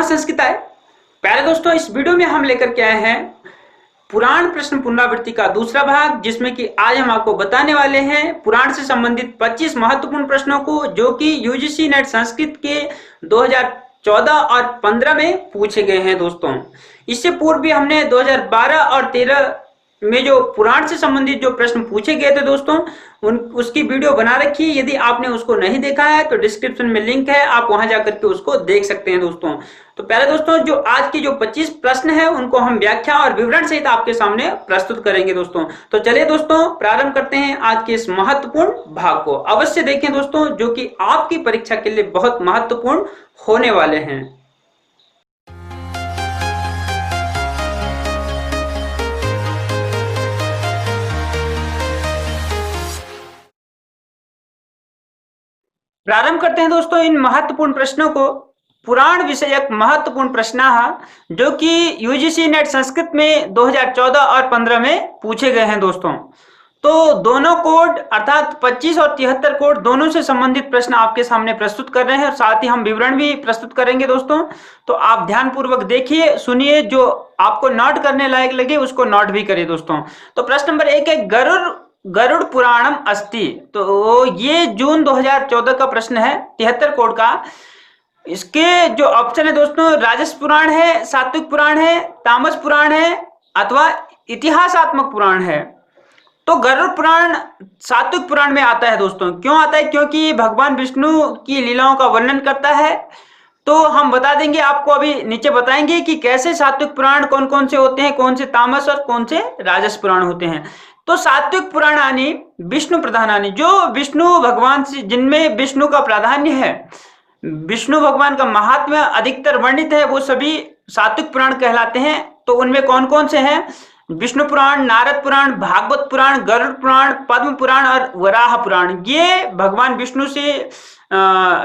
नमः संस्कृताय। प्यारे दोस्तों, इस वीडियो में हम लेकर के आए हैं पुराण प्रश्न पुनरावृत्ति का दूसरा भाग, जिसमें कि आज हम आपको बताने वाले हैं पुराण से संबंधित 25 महत्वपूर्ण प्रश्नों को, जो कि यूजीसी नेट संस्कृत के 2014 और 15 में पूछे गए हैं। दोस्तों, इससे पूर्व भी हमने 2012 और 13 में जो पुराण से संबंधित जो प्रश्न पूछे गए थे दोस्तों, उसकी वीडियो बना रखी है। यदि आपने उसको नहीं देखा है तो डिस्क्रिप्शन में लिंक है, आप वहां जाकर के उसको देख सकते हैं। दोस्तों, तो पहले दोस्तों, जो आज के जो 25 प्रश्न है उनको हम व्याख्या और विवरण सहित आपके सामने प्रस्तुत करेंगे। दोस्तों, तो चलिए दोस्तों, प्रारंभ करते हैं आज के इस महत्वपूर्ण भाग को। अवश्य देखें दोस्तों, जो कि आपकी परीक्षा के लिए बहुत महत्वपूर्ण होने वाले हैं। प्रारंभ करते हैं दोस्तों इन महत्वपूर्ण प्रश्नों को। पुराण विषयक महत्वपूर्ण प्रश्न जो कि यूजीसी नेट संस्कृत में 2014 और 15 में पूछे गए हैं। दोस्तों, तो दोनों कोड अर्थात 25 और 73 कोड दोनों से संबंधित प्रश्न आपके सामने प्रस्तुत कर रहे हैं और साथ ही हम विवरण भी प्रस्तुत करेंगे। दोस्तों, तो आप ध्यानपूर्वक देखिए, सुनिए, जो आपको नोट करने लायक लगे उसको नोट भी करिए। दोस्तों, तो प्रश्न नंबर 1 है गरुड़ पुराणम अस्ति। तो ये जून 2014 का प्रश्न है, 73 कोड का। इसके जो ऑप्शन है दोस्तों, राजस पुराण है, सात्विक पुराण है, तामस पुराण है अथवा इतिहासात्मक पुराण है। तो गरुड़ पुराण सात्विक पुराण में आता है। दोस्तों, क्यों आता है? क्योंकि भगवान विष्णु की लीलाओं का वर्णन करता है। तो हम बता देंगे आपको, अभी नीचे बताएंगे कि कैसे सात्विक पुराण कौन कौन से होते हैं, कौन से तामस और कौन से राजस पुराण होते हैं। तो सात्विक पुराणानि विष्णु प्रधानानि, जो विष्णु भगवान से, जिनमें विष्णु का प्राधान्य है, विष्णु भगवान का महात्म्य अधिकतर वर्णित है, वो सभी सात्विक पुराण कहलाते हैं। तो उनमें कौन कौन से हैं? विष्णु पुराण, नारद पुराण, भागवत पुराण, गरुड़ पुराण, पद्म पुराण और वराह पुराण। ये भगवान विष्णु से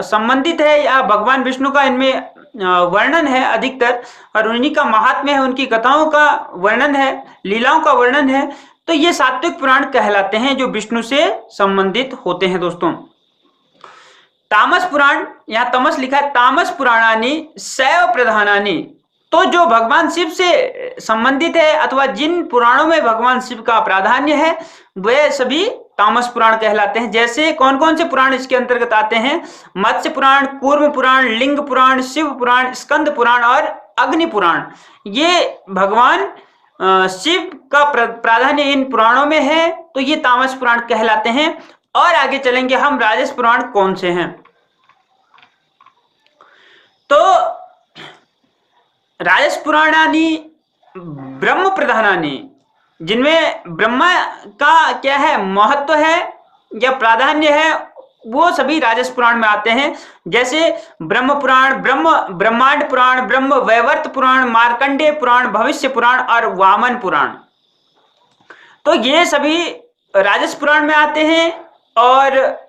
संबंधित है या भगवान विष्णु का इनमें वर्णन है अधिकतर, और उन्हीं का महात्म्य है, उनकी कथाओं का वर्णन है, लीलाओं का वर्णन है। तो ये सात्विक पुराण कहलाते हैं, जो विष्णु से संबंधित होते हैं। दोस्तों, तामस पुराण, यहाँ तमस लिखा है, तामस पुराणानि शैव प्रधानानि। तो जो भगवान शिव से संबंधित है अथवा जिन पुराणों में भगवान शिव का प्राधान्य है, वे सभी तामस पुराण कहलाते हैं। जैसे कौन कौन से पुराण इसके अंतर्गत आते हैं? मत्स्य पुराण, कूर्म पुराण, लिंग पुराण, शिव पुराण, स्कंद पुराण और अग्नि पुराण। ये भगवान शिव का प्राधान्य इन पुराणों में है, तो ये तामस पुराण कहलाते हैं। और आगे चलेंगे हम, राजस पुराण कौन से हैं। तो राजस पुराणानि ब्रह्म प्रधानानि, जिनमें ब्रह्मा का क्या है, महत्व है या प्राधान्य है, वो सभी राजस पुराण में आते हैं। जैसे ब्रह्म पुराण, ब्रह्मांड पुराण, ब्रह्म वैवर्त पुराण, मार्कंडेय पुराण, भविष्य पुराण और वामन पुराण। तो ये सभी राजस पुराण में आते हैं। और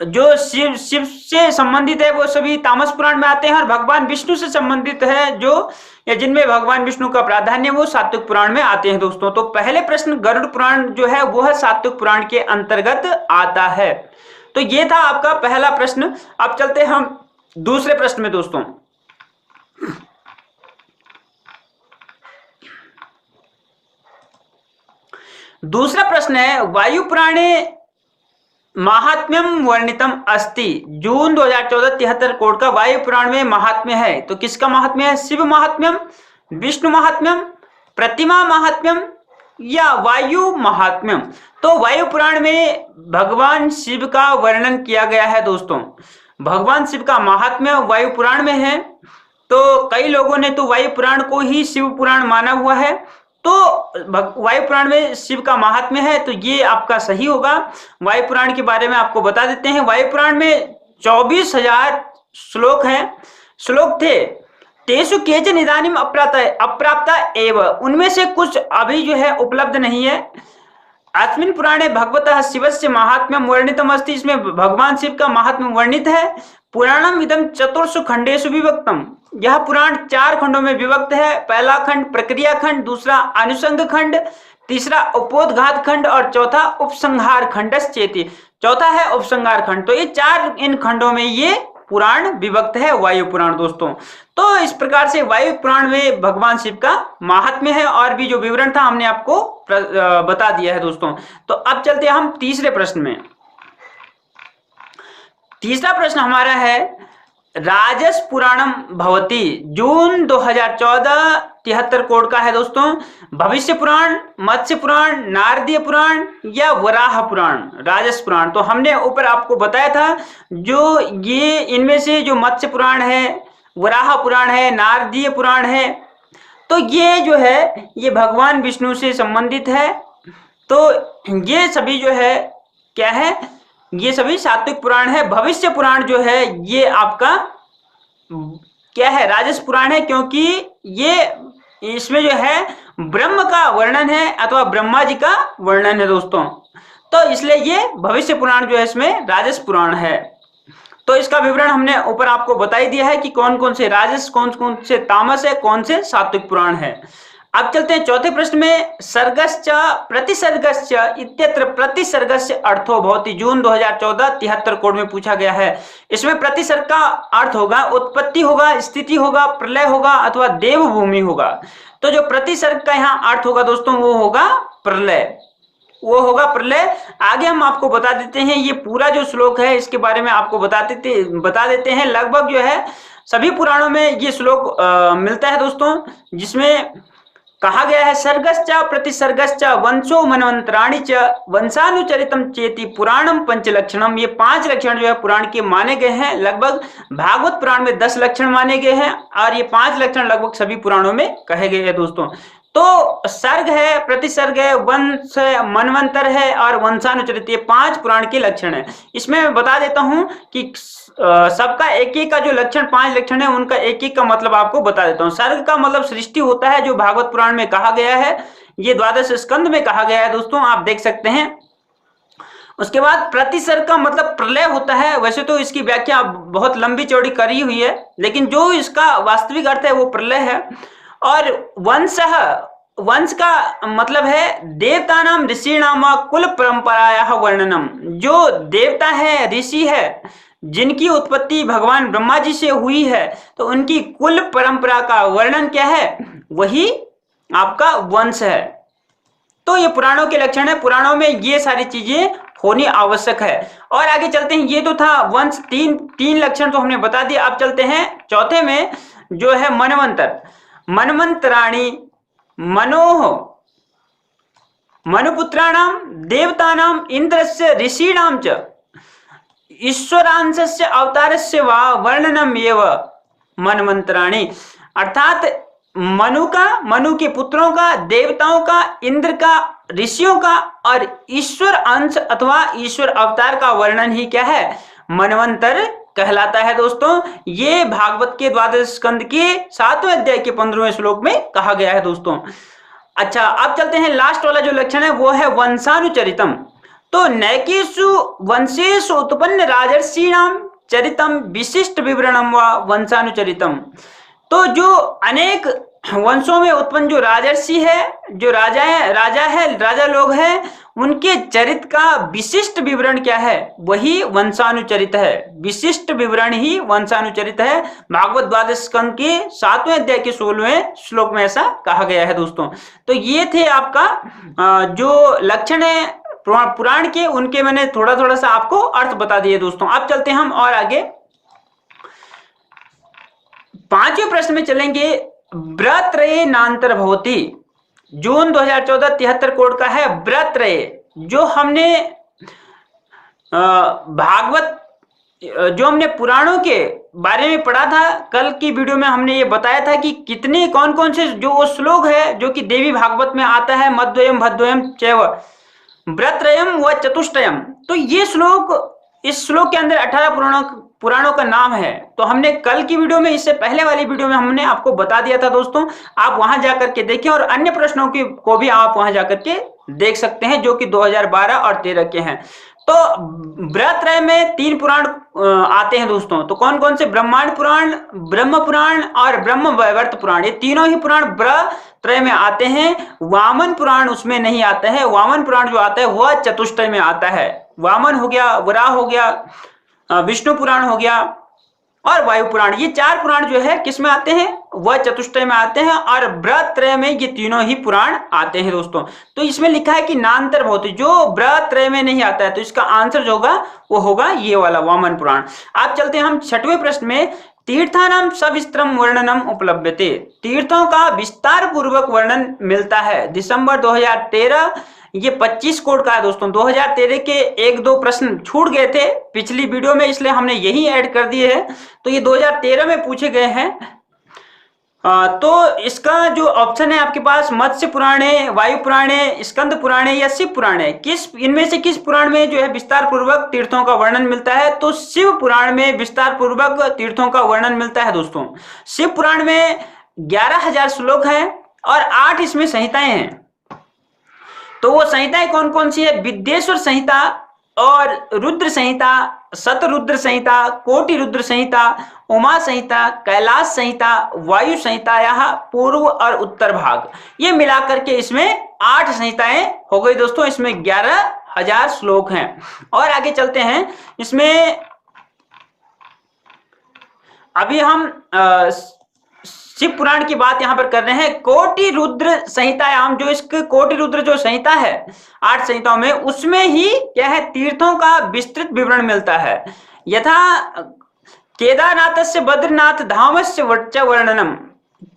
जो शिव से संबंधित है वो सभी तामस पुराण में आते हैं। और भगवान विष्णु से संबंधित है जो, या जिनमें भगवान विष्णु का प्राधान्य, वो सात्विक पुराण में आते हैं। दोस्तों, तो पहले प्रश्न गरुड़ पुराण जो है वो सात्विक पुराण के अंतर्गत आता है। तो ये था आपका पहला प्रश्न। अब चलते हैं हम दूसरे प्रश्न में। दोस्तों, दूसरा प्रश्न है, वायु पुराणे महात्म्यम वर्णितम अस्ति। जून 2014 73 कोड का वायु पुराण में महात्म्य है। तो किसका महात्म्य है? शिव महात्म्यम, विष्णु महात्म्यम, प्रतिमा महात्म्यम या वायु महात्म्यम। तो वायु पुराण में भगवान शिव का वर्णन किया गया है। दोस्तों, भगवान शिव का महात्म्य वायु पुराण में है। तो कई लोगों ने तो वायु पुराण को ही शिव पुराण माना हुआ है। तो वायु पुराण में शिव का महात्म्य है, तो ये आपका सही होगा। वायु पुराण के बारे में आपको बता देते हैं। वायु पुराण में 24,000 श्लोक हैं, श्लोक थे। तेसु केचन इदानीम अप्राप्ता एव, उनमें से कुछ अभी जो है उपलब्ध नहीं है। अस्मिन् पुराणे भगवतः शिवस्य महात्म्यम वर्णितम अस्ति, इसमें भगवान शिव का महात्म्य वर्णित है। पुराणम इदम चतुर्षु खंडेषु विभक्तम, यह पुराण 4 खंडों में विभक्त है। पहला खंड प्रक्रिया खंड, दूसरा अनुसंग खंड, तीसरा उपोद्घात खंड और चौथा उपसंहार खंडश्चेति। चौथा है उपसंहार खंड। तो ये 4 इन खंडों में ये पुराण विभक्त है वायु पुराण दोस्तों। तो इस प्रकार से वायु पुराण में भगवान शिव का महात्म्य है और भी जो विवरण था हमने आपको बता दिया है दोस्तों। तो अब चलते हैं हम तीसरे प्रश्न में। तीसरा प्रश्न हमारा है राजस पुराणम भवति, जून 2014 73 कोड का है दोस्तों। भविष्य पुराण, मत्स्य पुराण, नारदीय पुराण या वराह पुराण, राजस पुराण। तो हमने ऊपर आपको बताया था जो ये इनमें से जो मत्स्य पुराण है, वराह पुराण है, नारदीय पुराण है, तो ये जो है ये भगवान विष्णु से संबंधित है। तो ये सभी जो है क्या है, ये सभी सात्विक पुराण है। भविष्य पुराण जो है ये आपका क्या है, राजस पुराण है, क्योंकि ये इसमें जो है ब्रह्म का वर्णन है अथवा ब्रह्मा जी का वर्णन है दोस्तों। तो इसलिए ये भविष्य पुराण जो है इसमें राजस पुराण है। तो इसका विवरण हमने ऊपर आपको बता ही दिया है कि कौन कौन से राजस, कौन कौन से तामस है, कौन से सात्विक पुराण है। अब चलते हैं चौथे प्रश्न में। सर्गश्च प्रतिसर्गश्च इत्यत्र प्रतिसर्गस्य अर्थो भवति, जून 2014 73 कोड में पूछा गया है। इसमें प्रतिसर्ग का अर्थ होगा उत्पत्ति होगा, स्थिति होगा, प्रलय होगा अथवा देवभूमि होगा। तो जो प्रतिसर्ग का यहाँ अर्थ होगा दोस्तों वो होगा प्रलय, वो होगा प्रलय। आगे हम आपको बता देते हैं, ये पूरा जो श्लोक है इसके बारे में आपको बता देते हैं। लगभग जो है सभी पुराणों में ये श्लोक मिलता है दोस्तों, जिसमें कहा गया है सर्गश्च प्रतिसर्गश्च वंशो मनवंतराणि च वंशानुचरितम चेति पुराणम पंचलक्षणम। ये 5 लक्षण जो है पुराण के माने गए हैं। लगभग भागवत पुराण में 10 लक्षण माने गए हैं और ये 5 लक्षण लगभग सभी पुराणों में कहे गए हैं दोस्तों। तो सर्ग है, प्रतिसर्ग है, वंश है, मनवंतर है और वंशानुचरित, ये 5 पुराण के लक्षण है। इसमें मैं बता देता हूं कि सबका एक एक का जो लक्षण 5 लक्षण है उनका एक एक का मतलब आपको बता देता हूं। सर्ग का मतलब सृष्टि होता है, जो भागवत पुराण में कहा गया है, ये 12 स्कंद में कहा गया है दोस्तों, आप देख सकते हैं। उसके बाद प्रतिसर्ग का मतलब प्रलय होता है। वैसे तो इसकी व्याख्या बहुत लंबी चौड़ी करी हुई है, लेकिन जो इसका वास्तविक अर्थ है वो प्रलय है। और वंश का मतलब है देवता नाम ऋषि नाम कुल परंपराया वर्णनम। जो देवता है, ऋषि है, जिनकी उत्पत्ति भगवान ब्रह्मा जी से हुई है, तो उनकी कुल परंपरा का वर्णन क्या है, वही आपका वंश है। तो ये पुराणों के लक्षण है, पुराणों में ये सारी चीजें होनी आवश्यक है। और आगे चलते हैं, ये तो था वंश, तीन लक्षण तो हमने बता दिया। अब चलते हैं चौथे में जो है मनवंतर। मनवंतराणि मनोह मनुपुत्राणाम देवतानाम इंद्रस्य ऋषीणाम च ईश्वरांशस्य अवतारस्य वा वर्णनम एव मनवंतराणि। अर्थात मनु के पुत्रों का, देवताओं का, इंद्र का, ऋषियों का और ईश्वर अंश अथवा ईश्वर अवतार का वर्णन ही क्या है, मनवंतर कहलाता है दोस्तों। ये भागवत के 12 स्कंद के 7वें अध्याय के 15वें श्लोक में कहा गया है दोस्तों। अच्छा, अब चलते हैं लास्ट वाला जो लक्षण है वो है वंशानुचरितम। तो नैकेषु वंशेषु उत्पन्न राजर्षीणाम चरितम विशिष्ट विवरणम व वंशानुचरितम। तो जो अनेक वंशों में उत्पन्न जो राजर्षि है, जो राजा है, राजा लोग हैं, उनके चरित्र का विशिष्ट विवरण क्या है, वही वंशानुचरित है। विशिष्ट विवरण ही वंशानुचरित है। भागवत 12 स्कंद के 7वें अध्याय के 16वें श्लोक में ऐसा कहा गया है दोस्तों। तो ये थे आपका जो लक्षण है पुराण के, उनके मैंने थोड़ा सा आपको अर्थ बता दिए दोस्तों। अब चलते हैं हम और आगे 5वें प्रश्न में चलेंगे। व्रत्रये नांतर भवति, जून 2014 73 कोड का है। व्रत्रये जो हमने भागवत, जो हमने पुराणों के बारे में पढ़ा था, कल की वीडियो में हमने ये बताया था कि कितने कौन से जो वो श्लोक है जो कि देवी भागवत में आता है, मद्वयम भद्वयम चैव व्रत्रयम व चतुष्टयम। तो ये श्लोक, इस श्लोक के अंदर 18 पुराणों का नाम है। तो हमने कल की वीडियो में, इससे पहले वाली वीडियो में हमने आपको बता दिया था दोस्तों, आप वहां जाकर के देखें और अन्य प्रश्नों को भी आप वहां जाकर के देख सकते हैं जो कि 2012 और 13 के हैं। तो व्रत्रय में 3 पुराण आते हैं दोस्तों। तो कौन कौन से, ब्रह्मांड पुराण, ब्रह्म पुराण और ब्रह्म वैवर्त पुराण, ये तीनों ही पुराण व्रत्रय में आते हैं। वामन पुराण उसमें नहीं आता है। वामन पुराण जो आता है वह चतुष्टय में आता है। वामन हो गया, वराह हो गया, विष्णु पुराण हो गया, और वायु पुराण, ये 4 पुराण जो है किस में आते हैं, वह चतुष्टय में आते हैं, और बृहत्रय में ये तीनों ही पुराण आते हैं दोस्तों। तो इसमें लिखा है कि नान्तर भवति, जो बृहत्रय में नहीं आता है, तो इसका आंसर जो होगा वो होगा ये वाला वामन पुराण। आप चलते हैं हम 6वें प्रश्न में। तीर्थानाम सविस्तरम वर्णनम उपलभ्यते, तीर्थों का विस्तार पूर्वक वर्णन मिलता है। दिसंबर 2013, ये 25 कोड का है दोस्तों। 2013 के 1-2 प्रश्न छूट गए थे पिछली वीडियो में, इसलिए हमने यही ऐड कर दिए हैं। तो ये 2013 में पूछे गए हैं। तो इसका जो ऑप्शन है आपके पास मत्स्य पुराणे, वायु पुराणे, स्कंद पुराणे या शिव पुराणे, किस इनमें से किस पुराण में जो है विस्तार पूर्वक तीर्थों का वर्णन मिलता है? तो शिव पुराण में विस्तार पूर्वक तीर्थों का वर्णन मिलता है दोस्तों। शिव पुराण में 11,000 श्लोक हैं और 8 इसमें संहिताएं हैं। तो वो संहिताएं कौन कौन सी है? विद्येश्वर संहिता और रुद्र संहिता, शतरुद्र संहिता, कोटि रुद्र संहिता, उमा संहिता, कैलाश संहिता, वायु संहिता, यहाँ पूर्व और उत्तर भाग, ये मिलाकर के इसमें 8 संहिताएं हो गई दोस्तों। इसमें 11,000 श्लोक हैं। और आगे चलते हैं। इसमें अभी हम शिव पुराण की बात यहां पर कर रहे हैं। कोटि रुद्र संहिता, हम जो इसके कोटि रुद्र जो संहिता है 8 संहिताओं में, उसमें ही क्या है, तीर्थों का विस्तृत विवरण मिलता है। यथा केदारनाथ से बद्रीनाथ धाम से वर्णनम,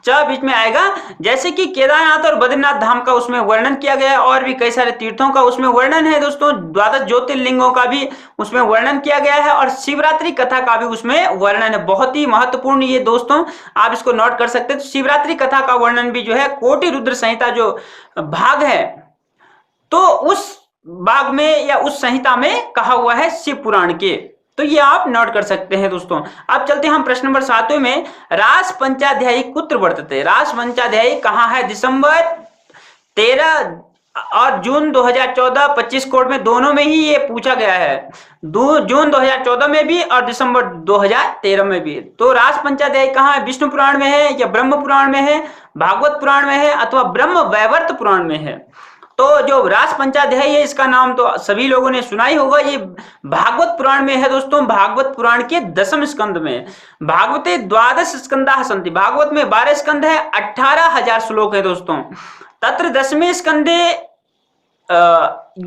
च बीच में आएगा। जैसे कि केदारनाथ और बद्रीनाथ धाम का उसमें वर्णन किया गया है, और भी कई सारे तीर्थों का उसमें वर्णन है दोस्तों। 12 ज्योतिर्लिंगों का भी उसमें वर्णन किया गया है, और शिवरात्रि कथा का भी उसमें वर्णन है। बहुत ही महत्वपूर्ण ये दोस्तों, आप इसको नोट कर सकते हैं। तो शिवरात्रि कथा का वर्णन भी जो है कोटि रुद्र संहिता जो भाग है, तो उस भाग में या उस संहिता में कहा हुआ है शिव पुराण के। तो ये आप नोट कर सकते हैं दोस्तों। अब चलते हैं हम प्रश्न नंबर 7वें में। रास पंचाध्यायी कुत्र वर्तते, रास पंचाध्यायी कहाँ है? दिसंबर 13 और जून 2014 25 कोड में, दोनों में ही ये पूछा गया है। जून 2014 में भी और दिसंबर 2013 में भी। तो रास पंचाध्यायी कहाँ है? विष्णु पुराण में है, या ब्रह्म पुराण में है, भागवत पुराण में है, अथवा ब्रह्म वैवर्त पुराण में है? तो जो रास पंचाध्यायी है, इसका नाम तो सभी लोगों ने सुना ही होगा। ये भागवत पुराण में है दोस्तों। भागवत पुराण के 10वें स्कंद में। भागवते 12 स्कंदा सन्ति, भागवत में 12 स्कंद है, 18,000 श्लोक है दोस्तों। तत्र 10वें स्कंदे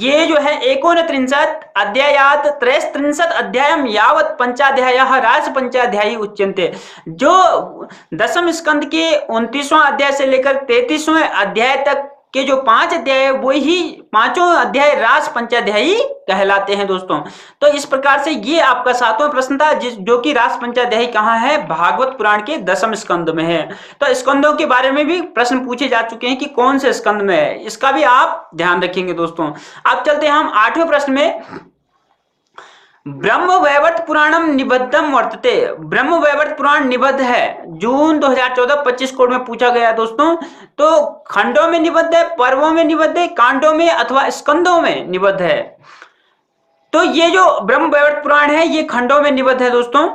ये जो है 39 अध्यायात 33 अध्यायम यावत पंचाध्यायः रास पंचाध्यायी उच्यन्ते। जो 10वें स्कंद के 29वां अध्याय से लेकर 33वें अध्याय तक के जो 5 अध्याय, वो ही पांचों अध्याय रास पंचाध्यायी कहलाते हैं दोस्तों। तो इस प्रकार से ये आपका 7वां प्रश्न था, जो कि रास पंचाध्यायी कहाँ है? भागवत पुराण के 10वें स्कंद में है। तो स्कंदों के बारे में भी प्रश्न पूछे जा चुके हैं कि कौन से स्कंद में है, इसका भी आप ध्यान रखेंगे दोस्तों। अब चलते हैं हम 8वें प्रश्न में। ब्रह्म वैवर्त पुराणम निबद्धम वर्तते, ब्रह्म वैवर्त पुराण निबद्ध है। जून 2014 25 कोड में पूछा गया दोस्तों। तो खंडों में निबद्ध है, पर्वों में निबद्ध है, कांडों में अथवा स्कंदों में निबद्ध है? तो ये जो ब्रह्म वैवर्त पुराण है, ये खंडों में निबद्ध है दोस्तों।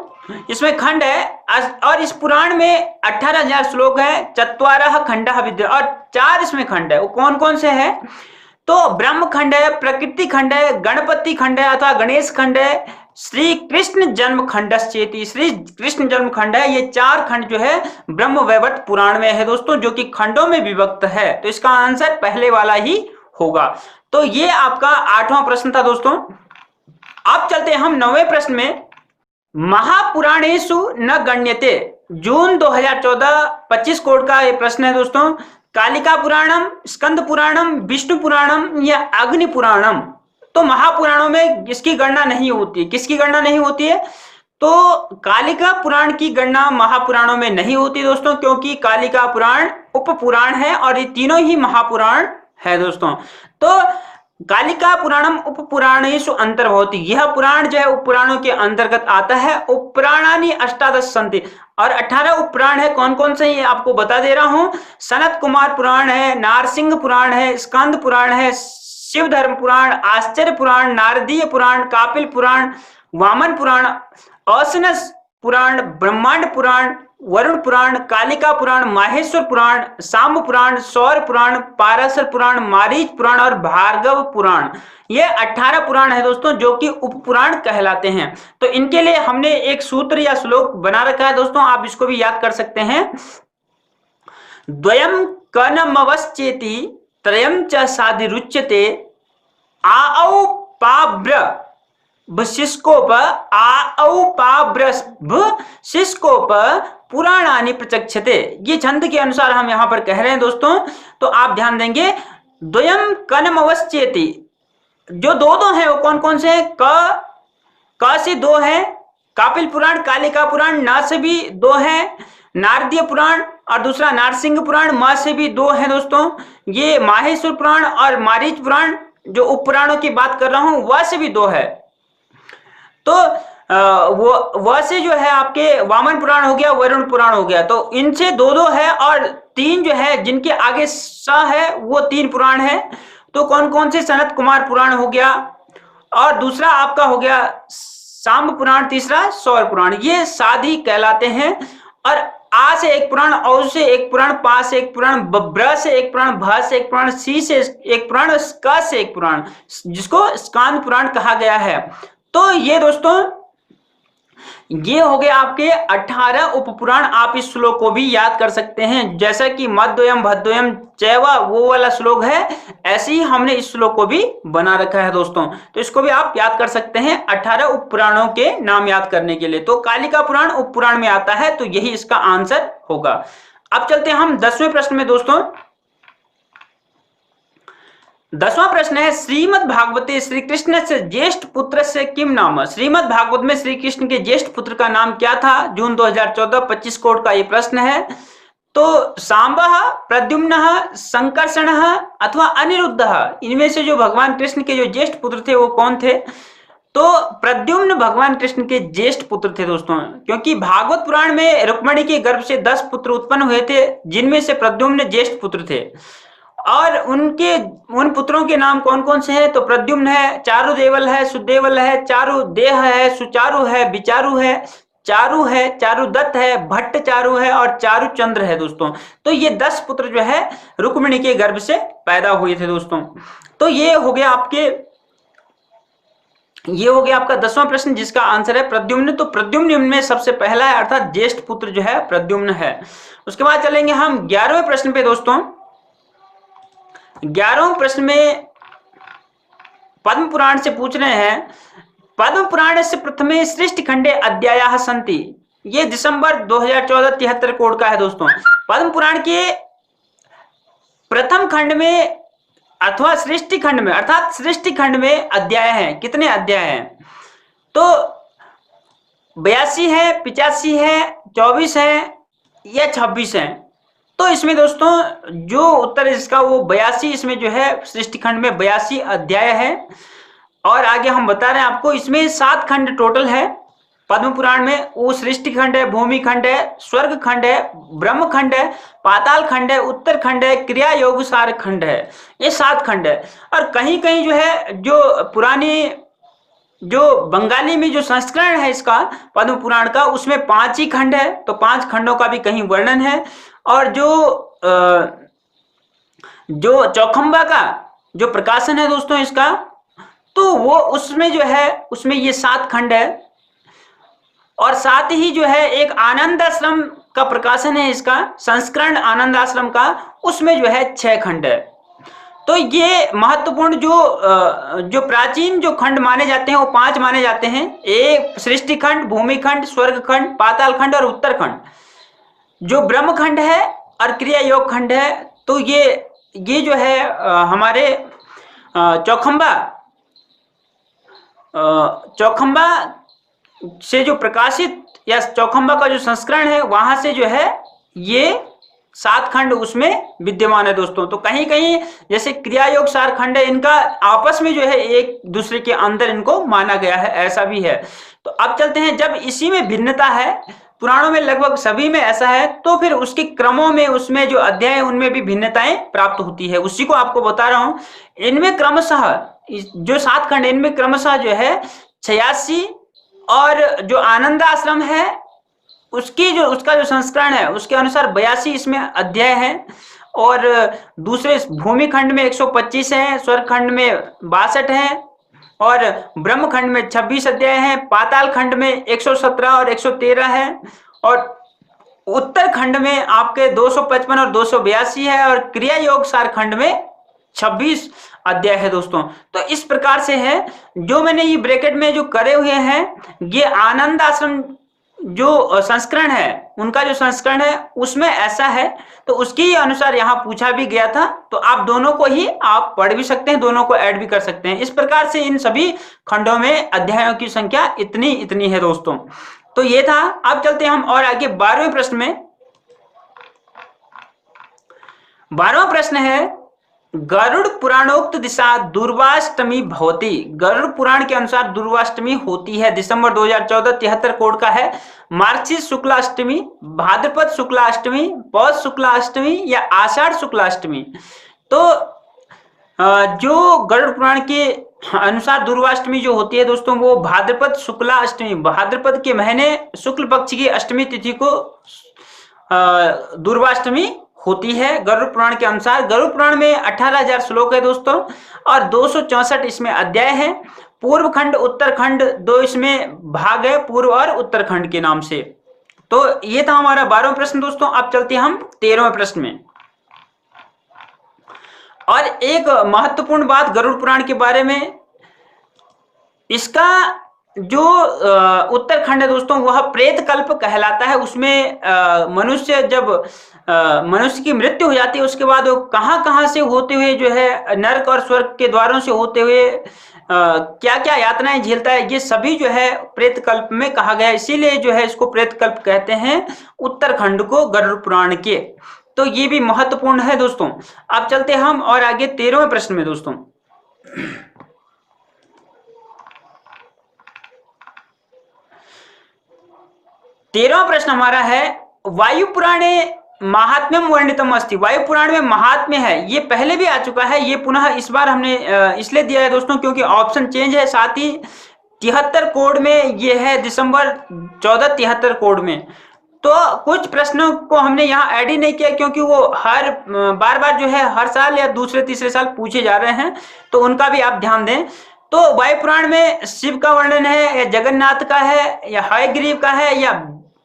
इसमें खंड है, और इस पुराण में 18,000 श्लोक है। 4 खंडः विद्य, और 4 इसमें खंड है। वो कौन कौन से है? तो ब्रह्म खंड है, प्रकृति खंड है, गणपति खंड है अथवा गणेश खंड है, श्री कृष्ण जन्म खंडश्चेति, श्री कृष्ण जन्म खंड है। ये 4 खंड जो है ब्रह्म वैवर्त पुराण में है दोस्तों, जो कि खंडों में विभक्त है। तो इसका आंसर पहले वाला ही होगा। तो ये आपका 8वां प्रश्न था दोस्तों। अब चलते हैं हम 9वें प्रश्न में। महापुराणेषु न गण्यते, जून 2014 25 कोड का ये प्रश्न है दोस्तों। कालिका पुराणम, स्कंद पुराणम, विष्णु पुराणम या अग्नि पुराणम? तो महापुराणों में इसकी गणना नहीं होती। किसकी गणना नहीं होती है? तो कालिका पुराण की गणना महापुराणों में नहीं होती दोस्तों, क्योंकि कालिका पुराण उप पुराण है और ये तीनों ही महापुराण है दोस्तों। तो कालिका पुराणम उप पुराणेषु अंतर्भवति, यह पुराण जो है उप पुराणों के अंतर्गत आता है। उप पुराणानि 18 सन्ति, और 18 उपपुराण है। कौन कौन से ये आपको बता दे रहा हूं। सनत कुमार पुराण है, नारसिंह पुराण है, स्कंद पुराण है, शिव धर्म पुराण, आश्चर्य पुराण, नारदीय पुराण, कापिल पुराण, वामन पुराण, औसनस पुराण, ब्रह्मांड पुराण, वरुण पुराण, कालिका पुराण, माहेश्वर पुराण, साम पुराण, सौर पुराण, पाराशर पुराण, मारीच पुराण और भार्गव पुराण। ये 18 पुराण है दोस्तों, जो कि उपपुराण कहलाते हैं। तो इनके लिए हमने एक सूत्र या श्लोक बना रखा है दोस्तों, आप इसको भी याद कर सकते हैं। द्वयम कनमवश्चेति त्रयम च साधिरुच्यते आऔ पाब्र शिष्कोप आऔ पाब्र शिष्कोप पुराणानि प्रचक्षते। ये छंद के अनुसार हम यहां पर कह रहे हैं दोस्तों, तो आप ध्यान देंगे। द्वयम कनमवश्चेति, जो दो हैं वो कौन कौन से हैं? क से 2 हैं, कापिल पुराण, कालिका पुराण, न से भी 2 हैं, नारदीय पुराण और दूसरा नारसिंह पुराण, म से भी 2 हैं दोस्तों। ये माहेश्वर पुराण और मारीच पुराण, जो उपपुराणों की बात कर रहा हूं, वह से भी 2 है। तो वो वह से जो है आपके वामन पुराण हो गया, वरुण पुराण हो गया, तो इनसे 2 है, और 3 जो है जिनके आगे स है वो 3 पुराण है। तो कौन कौन से? सनत कुमार पुराण हो गया, और दूसरा आपका हो गया साम पुराण, तीसरा सौर पुराण। ये साधी कहलाते हैं। और आ से एक पुराण, औ से एक पुराण, पा से एक पुराण, ब्र से एक पुराण, भ से एक पुराण, सी से एक पुराण, क से एक पुराण, जिसको स्कांद पुराण कहा गया है। तो ये दोस्तों ये हो गए आपके 18 उपपुराण। आप इस श्लोक को भी याद कर सकते हैं, जैसा कि मद्वयम भद्वयम चैवा वो वाला श्लोक है, ऐसे ही हमने इस श्लोक को भी बना रखा है दोस्तों। तो इसको भी आप याद कर सकते हैं 18 उपपुराणों के नाम याद करने के लिए। तो कालिका पुराण उपपुराण में आता है, तो यही इसका आंसर होगा। अब चलते हैं हम 10वें प्रश्न में दोस्तों। 10वां प्रश्न है, श्रीमद् भागवते श्री कृष्ण से ज्येष्ठ पुत्र से किम नाम। श्रीमद् भागवत में श्री कृष्ण के ज्येष्ठ पुत्र का नाम क्या था? जून 2014 25 कोड का ये प्रश्न है। तो सांबः, प्रद्युम्नः, संकर्षणः अथवा अनिरुद्धः, इनमें से जो भगवान कृष्ण के जो ज्येष्ठ पुत्र थे वो कौन थे? तो प्रद्युम्न भगवान कृष्ण के ज्येष्ठ पुत्र थे दोस्तों, क्योंकि भागवत पुराण में रुक्मिणी के गर्भ से 10 पुत्र उत्पन्न हुए थे, जिनमें से प्रद्युम्न ज्येष्ठ पुत्र थे। और उन पुत्रों के नाम कौन कौन से हैं? तो प्रद्युम्न है, चारुदेवल है, सुदेवल है, चारुदेह है, सुचारु है, विचारु है, चारुदत्त है, भट्ट चारु है और चारुचंद्र है दोस्तों। तो ये 10 पुत्र जो है रुक्मिणी के गर्भ से पैदा हुए थे दोस्तों। तो ये हो गया आपका 10वां प्रश्न, जिसका आंसर है प्रद्युम्न। तो प्रद्युम्न इनमें सबसे पहला है, अर्थात ज्येष्ठ पुत्र जो है प्रद्युम्न है। उसके बाद चलेंगे हम 11वें प्रश्न पे दोस्तों। 11वें प्रश्न में पद्म पुराण से पूछ रहे हैं, पद्म पुराण से प्रथमे सृष्टि खंडे अध्यायाः सन्ति। ये दिसंबर 2014 73 कोड का है दोस्तों। पद्म पुराण के प्रथम खंड में अथवा सृष्टि खंड में, अर्थात सृष्टि खंड में अध्याय हैं। कितने अध्याय हैं? तो 82 है, 85 है, 24 है या 26 है? तो इसमें दोस्तों जो उत्तर है इसका वो 82, इसमें जो है सृष्टि खंड में 82 अध्याय है। और आगे हम बता रहे हैं आपको, इसमें 7 खंड टोटल है पद्म पुराण में। वो सृष्टि खंड है, भूमि खंड है, स्वर्ग खंड है, ब्रह्म खंड है, पाताल खंड है, उत्तर खंड है, क्रिया योग सार खंड है। ये 7 खंड है। और कहीं कहीं जो है जो पुरानी जो बंगाली में जो संस्करण है इसका पद्म पुराण का, उसमें 5 ही खंड है, तो 5 खंडों का भी कहीं वर्णन है। और जो चौखंबा का जो प्रकाशन है दोस्तों इसका, तो वो उसमें जो है उसमें ये 7 खंड है। और साथ ही जो है एक आनंद आश्रम का प्रकाशन है इसका, संस्करण आनंद आश्रम का, उसमें जो है 6 खंड है। तो ये महत्वपूर्ण जो प्राचीन जो खंड माने जाते हैं वो 5 माने जाते हैं। एक सृष्टि खंड, भूमि खंड, स्वर्ग खंड, पाताल खंड और उत्तर खंड। जो ब्रह्म खंड है और क्रिया योग खंड है, तो ये जो है हमारे चौखंबा से जो प्रकाशित या चौखंबा का जो संस्करण है वहां से जो है ये 7 खंड उसमें विद्यमान है दोस्तों। तो कहीं कहीं जैसे क्रिया योग सार खंड है, इनका आपस में जो है एक दूसरे के अंदर इनको माना गया है, ऐसा भी है। तो अब चलते हैं, जब इसी में भिन्नता है, पुराणों में लगभग सभी में ऐसा है, तो फिर उसके क्रमों में उसमें जो अध्याय है उनमें भी भिन्नताएं प्राप्त होती है। उसी को आपको बता रहा हूं। इनमें क्रमशः जो 7 खंड, इनमें क्रमशः जो है 86, और जो आनंद आश्रम है उसका जो संस्करण है उसके अनुसार 82 इसमें अध्याय है। और दूसरे भूमि खंड में 125 है, स्वर्ग खंड में 62 है, और ब्रह्म खंड में 26 अध्याय है, पाताल खंड में 117 और 113 है, और उत्तरखंड में आपके 255 और 282 है, और क्रिया योग सार खंड में 26 अध्याय है दोस्तों। तो इस प्रकार से है, जो मैंने ये ब्रैकेट में जो करे हुए हैं ये आनंद आश्रम जो संस्करण है, उनका जो संस्करण है उसमें ऐसा है, तो उसके अनुसार यहाँ पूछा भी गया था। तो आप दोनों को ही आप पढ़ भी सकते हैं, दोनों को ऐड भी कर सकते हैं। इस प्रकार से इन सभी खंडों में अध्यायों की संख्या इतनी इतनी है दोस्तों। तो ये था। अब चलते हैं हम और आगे 12वें प्रश्न में। 12वां प्रश्न है, गरुड़ पुराणोक्त दिशा दुर्वाष्टमी भवती। गरुड़ पुराण के अनुसार दुर्वाष्टमी होती है दिसंबर 2014, 73 कोड का है। मार्गशीर्ष शुक्लाष्टमी, भाद्रपद शुक्लाष्टमी, पौष शुक्लाष्टमी या आषाढ़ शुक्लाष्टमी। तो जो गरुड़ पुराण के अनुसार दुर्वाष्टमी जो होती है दोस्तों वो भाद्रपद शुक्ला अष्टमी, भाद्रपद के महीने शुक्ल पक्ष की अष्टमी तिथि को दुर्वाष्टमी होती है गरुड़ पुराण के अनुसार। गरुड़ पुराण में 18,000 श्लोक है दोस्तों, और 264 इसमें अध्याय है। पूर्व खंड उत्तरखंड दो इसमें भाग है, पूर्व और उत्तरखंड के नाम से। तो ये था हमारा 12वां प्रश्न दोस्तों। अब चलते हैं हम 13वें प्रश्न में। और एक महत्वपूर्ण बात गरुड़ पुराण के बारे में, इसका जो उत्तरखंड है दोस्तों वह प्रेत कल्प कहलाता है। उसमें मनुष्य जब मनुष्य की मृत्यु हो जाती है उसके बाद वो कहाँ कहाँ से होते हुए जो है नरक और स्वर्ग के द्वारों से होते हुए क्या क्या यातनाएं झेलता है, ये सभी जो है प्रेत कल्प में कहा गया है। इसीलिए जो है इसको प्रेत कल्प कहते हैं उत्तरखंड को गरुड़ पुराण के। तो ये भी महत्वपूर्ण है दोस्तों। अब चलते हम और आगे 13वें प्रश्न में दोस्तों। 13वां प्रश्न हमारा है, वायु पुराणे महात्म्यम वर्णितम अस्ति। वायु पुराण में महात्म्य है, ये पहले भी आ चुका है, ये पुनः इस बार हमने इसलिए दिया है दोस्तों क्योंकि ऑप्शन चेंज है। साथ ही 73 कोड में ये है दिसंबर 14 73 कोड में। तो कुछ प्रश्नों को हमने यहाँ ऐड ही नहीं किया क्योंकि वो हर बार बार जो है हर साल या दूसरे तीसरे साल पूछे जा रहे हैं, तो उनका भी आप ध्यान दें। तो वायु पुराण में शिव का वर्णन है या जगन्नाथ का है या हयग्रीव का है या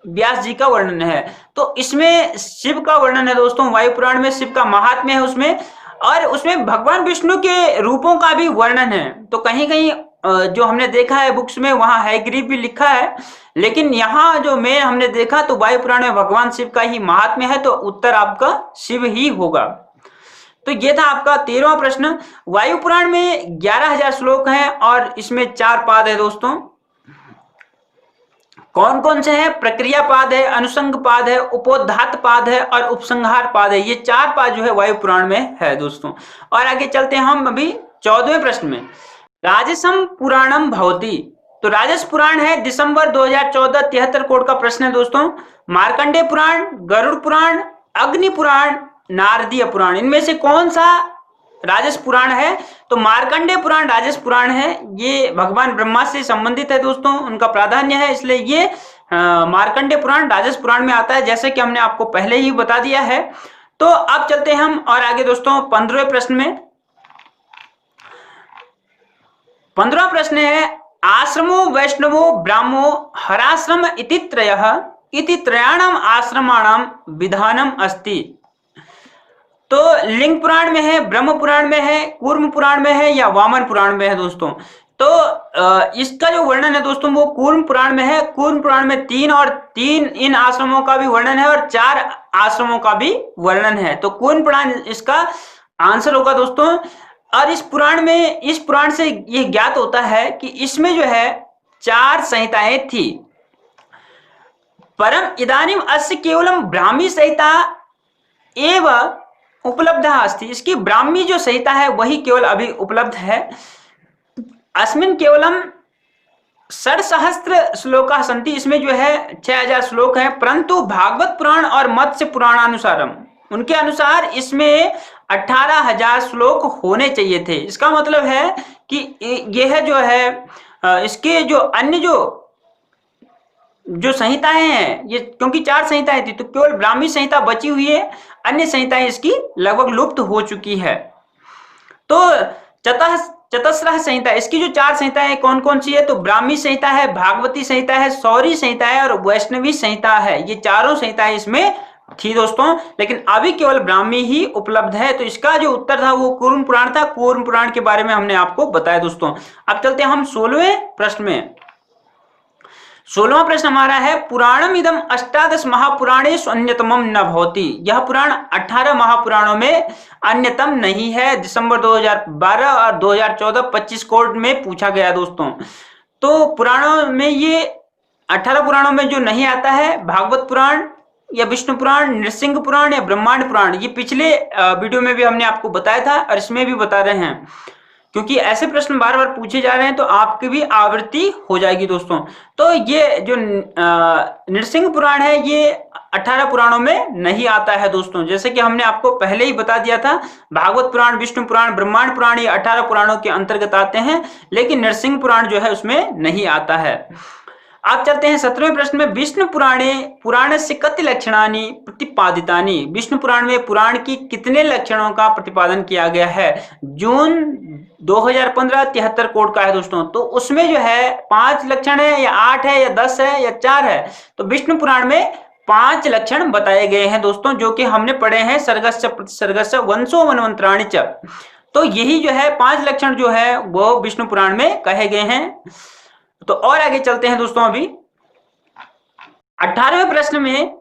व्यास जी का वर्णन है। तो इसमें शिव का वर्णन है दोस्तों, वायु पुराण में शिव का महात्म्य है उसमें, और उसमें भगवान विष्णु के रूपों का भी वर्णन है। तो कहीं कहीं जो हमने देखा है बुक्स में वहां हयग्रीव भी लिखा है, लेकिन यहाँ जो मैं हमने देखा तो वायु पुराण में भगवान शिव का ही महात्म्य है, तो उत्तर आपका शिव ही होगा। तो ये था आपका 13वां प्रश्न। वायु पुराण में 11,000 श्लोक हैं और इसमें 4 पाद है दोस्तों। कौन कौन से हैं? प्रक्रिया पाद है, अनुसंग पाद है, उपोद्घात पाद है और उपसंहार पाद है। ये 4 पाद जो है वायु पुराण में है दोस्तों। और आगे चलते हैं हम अभी 14वें प्रश्न में। राजसम पुराणम भवति। तो राजस पुराण है दिसंबर 2014 73 कोड का प्रश्न है दोस्तों। मार्कंडेय पुराण, गरुड़ पुराण, अग्नि पुराण, नारदीय पुराण, इनमें से कौन सा राजस पुराण है? तो मार्कंडेय पुराण राजस पुराण है। ये भगवान ब्रह्मा से संबंधित है दोस्तों, उनका प्राधान्य है, इसलिए ये मार्कंडेय पुराण राजस पुराण में आता है, जैसे कि हमने आपको पहले ही बता दिया है। तो अब चलते हैं हम और आगे दोस्तों 15वें प्रश्न में। 15वां प्रश्न है, आश्रमो वैष्णवो ब्राह्मो हराश्रम इति त्रयः इति त्रयाणाम आश्रमाणाम विधानम अस्ति। तो लिंग पुराण में है, ब्रह्म पुराण में है, कूर्म पुराण में है या वामन पुराण में है दोस्तों। तो इसका जो वर्णन है दोस्तों वो कूर्म पुराण में है। कूर्म पुराण में 3 और 3 इन आश्रमों का भी वर्णन है और 4 आश्रमों का भी वर्णन है। तो कूर्म पुराण इसका आंसर होगा दोस्तों। और इस पुराण से यह ज्ञात होता है कि इसमें जो है 4 संहिताएं थी। परम इदानीम अस्य केवलम ब्राह्मी संहिता एवं उपलब्ध अस्ति। इसकी ब्राह्मी जो संहिता है वही केवल अभी उपलब्ध है। अस्मिन् केवलम 6,000 श्लोका सन्ति। इसमें जो है 6,000 श्लोक हैं, परंतु भागवत पुराण और मत्स्य पुराणानुसारम उनके अनुसार इसमें 18,000 श्लोक होने चाहिए थे। इसका मतलब है कि यह जो है इसके जो अन्य जो जो संहिताएं हैं ये, क्योंकि 4 संहिताएं थी तो केवल ब्राह्मी संहिता बची हुई है, अन्य संहिताएं इसकी लगभग लुप्त हो चुकी है। तो चतस्रः संहिता, इसकी जो 4 संहिताएं कौन कौन सी है, तो ब्राह्मी संहिता है, भागवती संहिता है, सौरी संहिता है और वैष्णवी संहिता है। ये चारों संहिताएं इसमें थी दोस्तों, लेकिन अभी केवल ब्राह्मी ही उपलब्ध है। तो इसका जो उत्तर था वो कूर्म पुराण था। कूर्म पुराण के बारे में हमने आपको बताया दोस्तों। अब चलते हैं हम 16वें प्रश्न में। 16वां प्रश्न हमारा है, पुराणम इदम अष्टादश महापुराणेषु अन्यतमम न भवति। यह पुराण 18 महापुराणों में अन्यतम नहीं है। दिसंबर 2012 और 2014 25 कोड में पूछा गया दोस्तों। तो पुराणों में ये 18 पुराणों में जो नहीं आता है, भागवत पुराण या विष्णु पुराण, नृसिंह पुराण या ब्रह्मांड पुराण, ये पिछले वीडियो में भी हमने आपको बताया था और इसमें भी बता रहे हैं, क्योंकि ऐसे प्रश्न बार बार पूछे जा रहे हैं तो आपकी भी आवृत्ति हो जाएगी दोस्तों। तो ये जो नृसिंह पुराण है ये 18 पुराणों में नहीं आता है दोस्तों। जैसे कि हमने आपको पहले ही बता दिया था, भागवत पुराण, विष्णु पुराण, ब्रह्मांड पुराण ये 18 पुराणों के अंतर्गत आते हैं, लेकिन नृसिंह पुराण जो है उसमें नहीं आता है। आप चलते हैं 17वें प्रश्न में। विष्णु पुराणे पुराणस्य कति लक्षणानि प्रतिपादितानि। विष्णु पुराण में पुराण की कितने लक्षणों का प्रतिपादन किया गया है? जून 2015 73 कोड का है दोस्तों। तो उसमें जो है 5 लक्षण है या 8 है या 10 है या 4 है? तो विष्णु पुराण में 5 लक्षण बताए गए हैं दोस्तों, जो कि हमने पढ़े हैं सर्गस्य प्रतिसर्गस्य वंशो वनवंतराणि च। तो यही जो है 5 लक्षण जो है वो विष्णु पुराण में कहे गए हैं। तो और आगे चलते हैं दोस्तों। अभी 18वें प्रश्न में,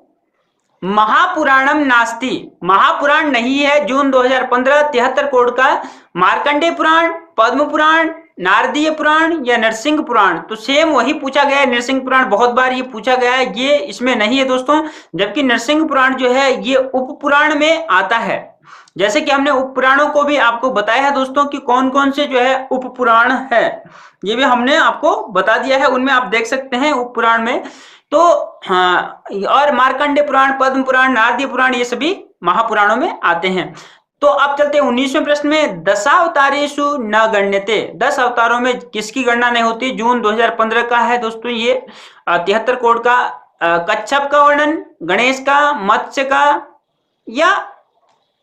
महापुराणम नास्ति। महापुराण नहीं है। जून 2015 73 कोड का मार्कंडेय पुराण, पद्म पुराण, नारदीय पुराण या नरसिंह पुराण। तो सेम वही पूछा गया है। नरसिंह पुराण बहुत बार ये पूछा गया है, ये इसमें नहीं है दोस्तों। जबकि नरसिंह पुराण जो है ये उप पुराण में आता है। जैसे कि हमने उप पुराणों को भी आपको बताया है दोस्तों कि कौन कौन से जो है उप पुराण है, ये भी हमने आपको बता दिया है। उनमें आप देख सकते हैं उप पुराण में। तो हाँ, और मार्कंडेय पुराण, पद्म पुराण, नारदीय पुराण ये सभी महापुराणों में आते हैं। तो अब चलते हैं 19वें प्रश्न में। दशावतारेषु न गण्यते। 10 अवतारों में किसकी गणना नहीं होती? जून 2015 का है दोस्तों ये 73 कोड का। कच्छप का वर्णन, गणेश का, मत्स्य का या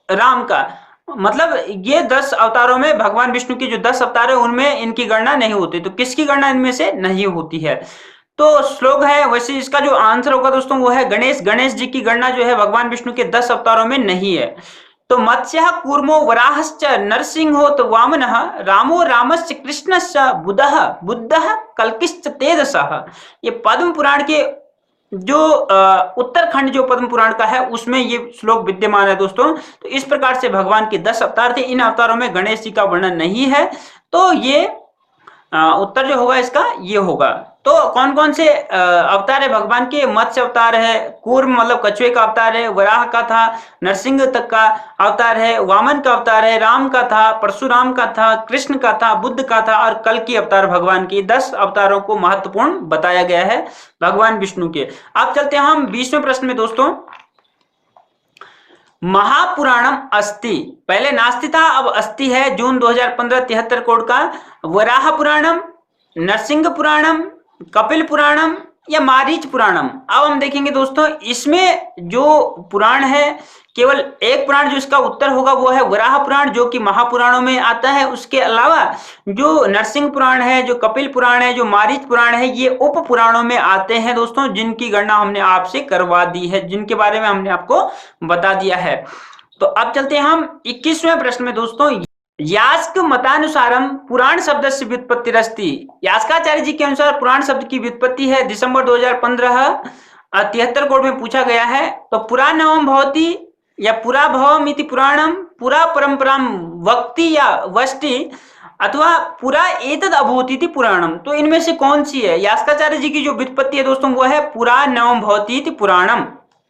राम का। मतलब ये 10 अवतारों में भगवान विष्णु की जो 10 अवतार है उनमें इनकी गणना नहीं होती। तो किसकी गणना इनमें से नहीं होती है? तो श्लोक है, वैसे इसका जो आंसर होगा दोस्तों वो है गणेश। गणेश जी की गणना जो है भगवान विष्णु के 10 अवतारों में नहीं है। तो मत्स्यः कूर्मो वराहश्च नरसिंहो तो वामनः रामो रामश्च कृष्णश्च बुद्धः कल्किश्च तेजसः। ये पद्म पुराण के जो उत्तरखंड जो पद्म पुराण का है उसमें ये श्लोक विद्यमान है दोस्तों। तो इस प्रकार से भगवान के 10 अवतार थे। इन अवतारों में गणेश जी का वर्णन नहीं है। तो ये उत्तर जो होगा इसका ये होगा। तो कौन कौन से अवतार है भगवान के? मत्स्य अवतार है, कूर्म मतलब कछुए का अवतार है, वराह का था, नरसिंह तक का अवतार है, वामन का अवतार है, राम का था, परशुराम का था, कृष्ण का था, बुद्ध का था और कल की अवतार भगवान की। 10 अवतारों को महत्वपूर्ण बताया गया है भगवान विष्णु के। अब चलते हैं हम 20वें प्रश्न में दोस्तों। महापुराणम अस्ति। पहले नास्ति था, अब अस्ति है। जून 2015 73 कोड का। वराह पुराणम, नरसिंह पुराणम, कपिल पुराणम या मारीच पुराणम। अब हम देखेंगे दोस्तों इसमें जो पुराण है, केवल एक पुराण जो इसका उत्तर होगा वो है वराह पुराण, जो कि महापुराणों में आता है। उसके अलावा जो नरसिंह पुराण है, जो कपिल पुराण है, जो मारीच पुराण है, ये उप पुराणों में आते हैं दोस्तों, जिनकी गणना हमने आपसे करवा दी है, जिनके बारे में हमने आपको बता दिया है। तो अब चलते हैं हम 21वें प्रश्न में दोस्तों। यास्क मतानुसारम पुराण शब्द से व्युत्पत्ति रस्ती। यास्काचार्य जी के अनुसार पुराण शब्द की व्युत्पत्ति है। दिसंबर 2015 73 कोड में पूछा गया है। तो पुराणम भवति या पुरा भवमिति पुराणम, पुरा परंपराम वक्ति या वष्टि अथवा पुरा एतद अभूति पुराणम। तो इनमें से कौन सी है? यास्काचार्य जी की जो व्युत्पत्ति है दोस्तों वो है पुराणम भवति पुराणम।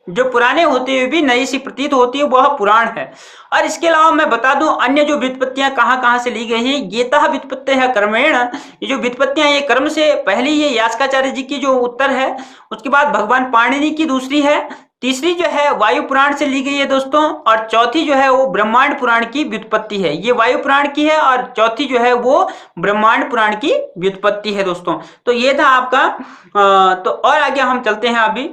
जो पुराने होते हुए भी नई सी प्रतीत होती है वह पुराण है। और इसके अलावा मैं बता दूं अन्य जो व्युत्पत्तियां कहां से ली गई हैं। येतः व्युत्पत्ति है कर्मेण। ये जो व्युत्पत्तियां ये कर्म से पहले ये यास्काचार्य जी की जो उत्तर है। उसके बाद भगवान पाणिनि की दूसरी है, तीसरी जो है वायु पुराण से ली गई है दोस्तों, और चौथी जो है वो ब्रह्मांड पुराण की व्युत्पत्ति है। ये वायु पुराण की है और चौथी जो है वो ब्रह्मांड पुराण की व्युत्पत्ति है दोस्तों। तो ये था आपका। तो और आगे हम चलते हैं अभी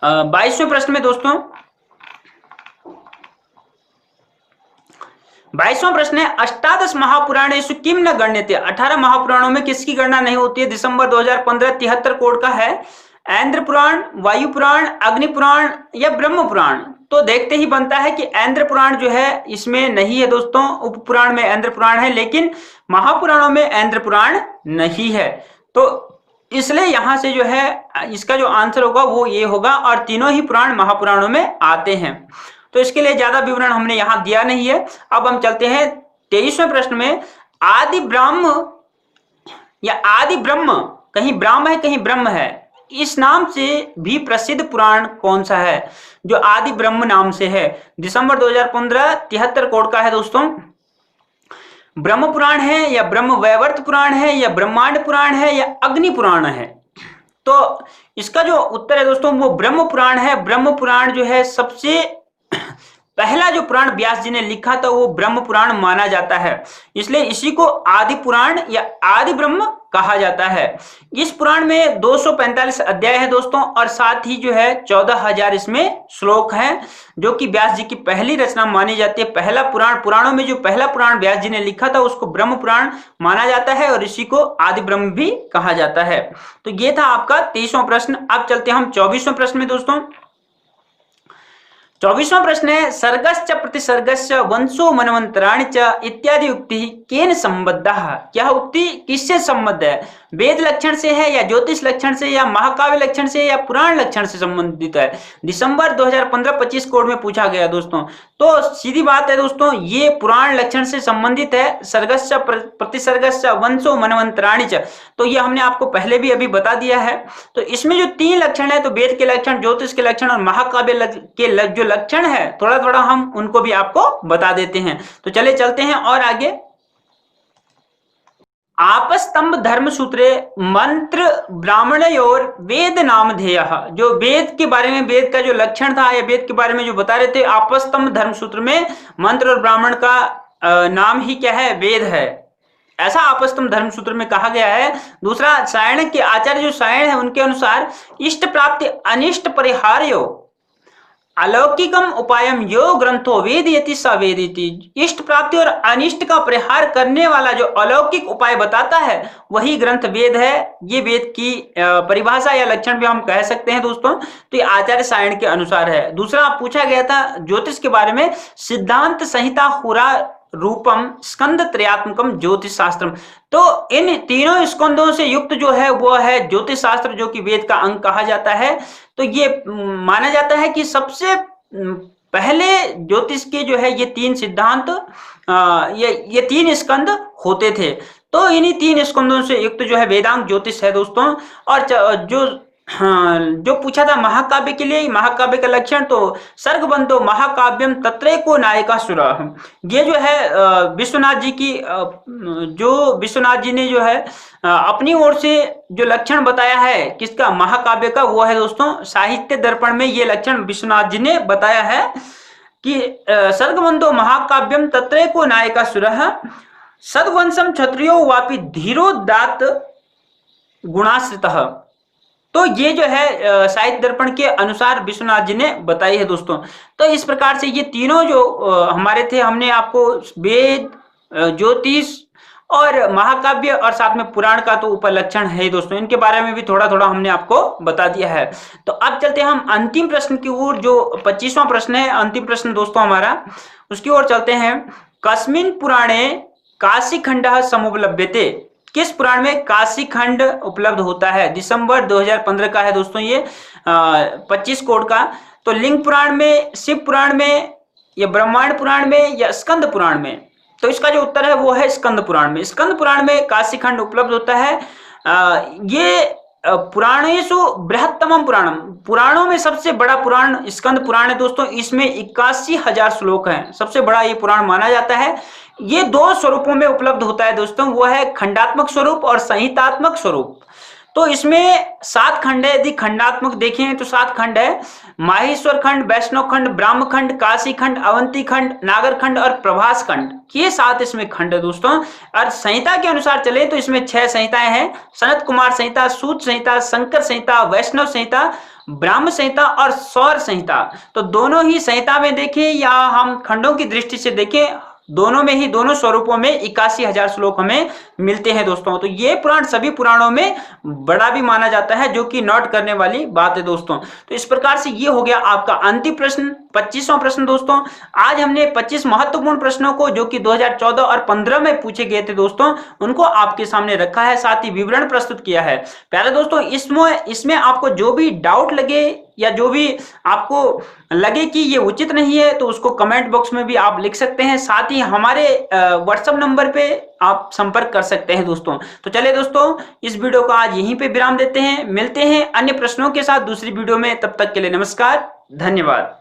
22वें प्रश्न में दोस्तों। 22वां प्रश्न है, अष्टादश महापुराणेषु किम न गण्यते। 18 महापुराणों में किसकी गणना नहीं होती है? दिसंबर 2015 73 कोड का है। ऐन्द्र पुराण, वायु पुराण, अग्नि पुराण या ब्रह्म पुराण? तो देखते ही बनता है कि ऐन्द्र पुराण जो है इसमें नहीं है दोस्तों। उप पुराण में ऐन्द्र पुराण है, लेकिन महापुराणों में ऐन्द्र पुराण नहीं है। तो इसलिए यहां से जो है इसका जो आंसर होगा वो ये होगा, और तीनों ही पुराण महापुराणों में आते हैं। तो इसके लिए ज्यादा विवरण हमने यहां दिया नहीं है। अब हम चलते हैं 23वें प्रश्न में। आदि ब्रह्म या आदि ब्रह्म, कहीं ब्राह्म है कहीं ब्रह्म है, इस नाम से भी प्रसिद्ध पुराण कौन सा है जो आदि ब्रह्म नाम से है? दिसंबर 2015 73 कोड का है दोस्तों। ब्रह्म पुराण है या ब्रह्म वैवर्त पुराण है या ब्रह्मांड पुराण है या अग्नि पुराण है? तो इसका जो उत्तर है दोस्तों वो ब्रह्म पुराण है। ब्रह्म पुराण जो है सबसे पहला जो पुराण व्यास जी ने लिखा था वो ब्रह्म पुराण माना जाता है, इसलिए इसी को आदि पुराण या आदि ब्रह्म कहा जाता है। इस पुराण में 245 अध्याय है दोस्तों, और साथ ही जो है 14,000 इसमें श्लोक हैं, जो कि व्यास जी की पहली रचना मानी जाती है। पहला पुराण, पुराणों में जो पहला पुराण व्यास जी ने लिखा था उसको ब्रह्म पुराण माना जाता है, और इसी को आदि ब्रह्म भी कहा जाता है। तो ये था आपका 23वां प्रश्न। अब चलते हैं हम 24वें प्रश्न में दोस्तों। 24वां प्रश्न है, सर्गश्च प्रतिसर्गश्च वंशो मनवंतराणि च इत्यादि उक्ति केन संबद्धः। यह उक्ति किससे संबद्ध है? वेद लक्षण से है या ज्योतिष लक्षण से या महाकाव्य लक्षण से या पुराण लक्षण से संबंधित है? दिसंबर 2015-25 कोड में पूछा गया दोस्तों। तो सीधी बात है दोस्तों, ये पुराण लक्षण से संबंधित है। सर्गश्च प्रतिसर्गश्च वंशो मनवंतराणि च, तो ये हमने आपको पहले भी अभी बता दिया है। तो इसमें जो 3 लक्षण है, तो वेद के लक्षण, ज्योतिष के लक्षण और महाकाव्य के जो लक्षण है, थोड़ा थोड़ा हम उनको भी आपको बता देते हैं। तो चले चलते हैं और आगे। आपस्तंभ धर्म सूत्रे मंत्र ब्राह्मणयोर वेद नामधेय। जो वेद के बारे में, वेद का जो लक्षण था या वेद के बारे में जो बता रहे थे, आपस्तंभ धर्म सूत्र में मंत्र और ब्राह्मण का नाम ही क्या है? वेद है। ऐसा आपस्तंभ धर्म सूत्र में कहा गया है। दूसरा, सायण के आचार्य जो सायण है उनके अनुसार इष्ट प्राप्ति अनिष्ट परिहार्यो अलौकिकम उपायम यो ग्रंथो वेदयति स वेदिति। इष्ट प्राप्ति और अनिष्ट का परिहार करने वाला जो अलौकिक उपाय बताता है वही ग्रंथ वेद है। ये वेद की परिभाषा या लक्षण भी हम कह सकते हैं दोस्तों। तो ये आचार्य सायण के अनुसार है। दूसरा पूछा गया था ज्योतिष के बारे में, सिद्धांत संहिता हुरा रूपम स्कंद त्रयात्मकम ज्योतिष शास्त्रम। तो इन तीनों स्कंदों से युक्त जो है वो है ज्योतिष शास्त्र, जो कि वेद का अंग कहा जाता है। तो ये माना जाता है कि सबसे पहले ज्योतिष के जो है ये 3 सिद्धांत, ये 3 स्कंद होते थे। तो इन्हीं 3 स्कंदों से युक्त जो है वेदांग ज्योतिष है दोस्तों। और जो पूछा था महाकाव्य के लिए, महाकाव्य का लक्षण, तो सर्गबंधो महाकाव्यम तत्रैको नायका सुरः। ये जो है विश्वनाथ जी की, जो विश्वनाथ जी ने जो है अपनी ओर से जो लक्षण बताया है किसका? महाकाव्य का, वो है दोस्तों साहित्य दर्पण में ये लक्षण विश्वनाथ जी ने बताया है कि सर्गबंधो महाकाव्यम तत्रैको नायका सुरः सद्वंशम क्षत्रियो वापि धीरोदात्त गुणाश्रितः। तो ये जो है साहित्य दर्पण के अनुसार विश्वनाथ जी ने बताई है दोस्तों। तो इस प्रकार से ये तीनों जो हमारे थे, हमने आपको वेद, ज्योतिष और महाकाव्य और साथ में पुराण का तो ऊपर लक्षण है दोस्तों, इनके बारे में भी थोड़ा थोड़ा हमने आपको बता दिया है। तो अब चलते हैं हम अंतिम प्रश्न की ओर, जो 25वां प्रश्न है, अंतिम प्रश्न दोस्तों हमारा, उसकी ओर चलते हैं। कस्मिन् पुराणे काशी खंड समुपलभ्यते। किस पुराण में काशी खंड उपलब्ध होता है? दिसंबर 2015 का है दोस्तों ये 25 कोड का। तो लिंग पुराण में, शिव पुराण में या ब्रह्मांड पुराण में या स्कंद पुराण में? तो इसका जो उत्तर है वो है स्कंद पुराण में। स्कंद पुराण में काशी खंड उपलब्ध होता है। ये पुराणेषु बृहत्तमम पुराणम, पुराणों में सबसे बड़ा पुराण स्कंद पुराण है दोस्तों। इसमें 81,000 श्लोक हैं, सबसे बड़ा ये पुराण माना जाता है। ये 2 स्वरूपों में उपलब्ध होता है दोस्तों, वो है खंडात्मक स्वरूप और संहितात्मक स्वरूप। तो इसमें 7 खंड है। यदि खंडात्मक देखें तो 7 खंड है। माहेश्वर खंड, वैष्णव खंड, ब्राह्म खंड, काशी खंड, अवंती खंड, नागर खंड और प्रभास खंड, ये 7 इसमें खंड है दोस्तों। और संहिता के अनुसार चले तो इसमें 6 संहिताएं हैं। सनत कुमार संहिता, सूत संहिता, शंकर संहिता, वैष्णव संहिता, ब्राह्म संहिता और सौर संहिता। तो दोनों ही संहिता में देखें या हम खंडों की दृष्टि से देखें, दोनों में ही, दोनों स्वरूपों में 81,000 श्लोक हमें मिलते हैं दोस्तों। तो ये पुराण सभी पुराणों में बड़ा भी माना जाता है, जो कि नोट करने वाली बात है दोस्तों। तो इस प्रकार से ये हो गया आपका अंतिम प्रश्न, 25वां प्रश्न दोस्तों। आज हमने 25 महत्वपूर्ण प्रश्नों को, जो कि 2014 और 15 में पूछे गए थे दोस्तों, उनको आपके सामने रखा है, साथ ही विवरण प्रस्तुत किया है। प्यारे दोस्तों, इसमें आपको जो भी डाउट लगे या जो भी आपको लगे कि ये उचित नहीं है, तो उसको कमेंट बॉक्स में भी आप लिख सकते हैं। साथ ही हमारे व्हाट्सएप नंबर पे आप संपर्क कर सकते हैं दोस्तों। तो चलिए दोस्तों, इस वीडियो को आज यहीं पे विराम देते हैं। मिलते हैं अन्य प्रश्नों के साथ दूसरी वीडियो में। तब तक के लिए नमस्कार, धन्यवाद।